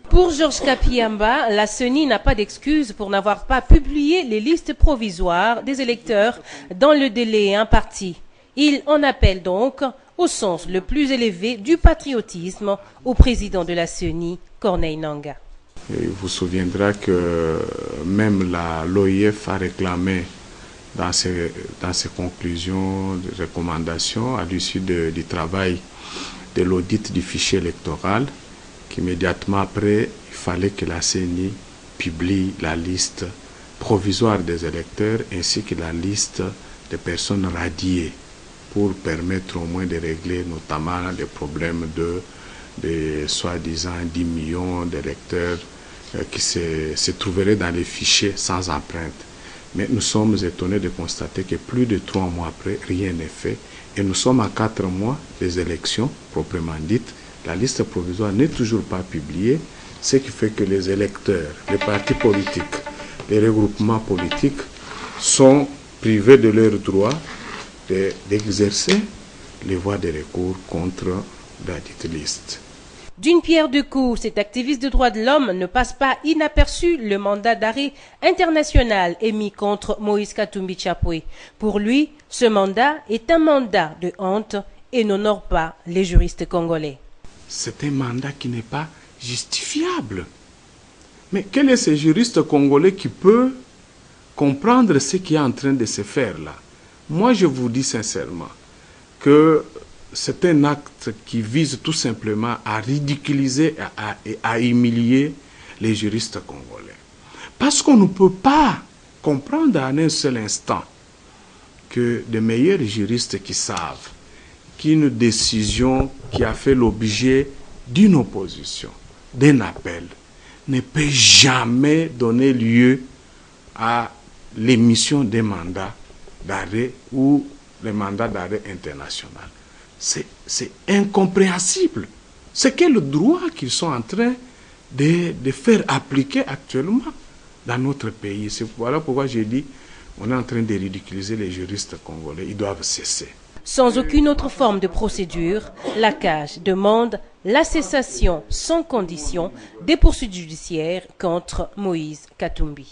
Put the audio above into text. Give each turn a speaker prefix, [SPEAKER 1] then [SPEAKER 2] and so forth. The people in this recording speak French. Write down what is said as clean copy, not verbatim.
[SPEAKER 1] Pour Georges Kapiamba, la CENI n'a pas d'excuse pour n'avoir pas publié les listes provisoires des électeurs dans le délai imparti. Il en appelle donc au sens le plus élevé du patriotisme au président de la CENI, Corneille Nangaa.
[SPEAKER 2] Il vous souviendra que même l'OIF a réclamé dans ses conclusions, de recommandations, à l'issue du travail de l'audit du fichier électoral, qu'immédiatement après, il fallait que la CENI publie la liste provisoire des électeurs ainsi que la liste des personnes radiées pour permettre au moins de régler notamment les problèmes de soi-disant 10 millions d'électeurs qui se trouveraient dans les fichiers sans empreinte. Mais nous sommes étonnés de constater que plus de 3 mois après, rien n'est fait. Et nous sommes à 4 mois des élections, proprement dites. La liste provisoire n'est toujours pas publiée, ce qui fait que les électeurs, les partis politiques, les regroupements politiques sont privés de leur droit d'exercer les voies de recours contre la dite liste.
[SPEAKER 1] D'une pierre deux coups, cet activiste de droits de l'homme ne passe pas inaperçu le mandat d'arrêt international émis contre Moïse Katumbi Chapwe. Pour lui, ce mandat est un mandat de honte et n'honore pas les juristes congolais.
[SPEAKER 2] C'est un mandat qui n'est pas justifiable. Mais quel est ce juriste congolais qui peut comprendre ce qui est en train de se faire là? Moi, je vous dis sincèrement que c'est un acte qui vise tout simplement à ridiculiser et à humilier les juristes congolais. Parce qu'on ne peut pas comprendre en un seul instant que de meilleurs juristes qui savent qu'une décision qui a fait l'objet d'une opposition, d'un appel, ne peut jamais donner lieu à l'émission des mandats d'arrêt ou les mandats d'arrêt international. C'est incompréhensible. C'est quel droit qu'ils sont en train de faire appliquer actuellement dans notre pays. Voilà pourquoi j'ai dit on est en train de ridiculiser les juristes congolais. Ils doivent cesser.
[SPEAKER 1] Sans aucune autre forme de procédure, la CAJ demande la cessation sans condition des poursuites judiciaires contre Moïse Katumbi.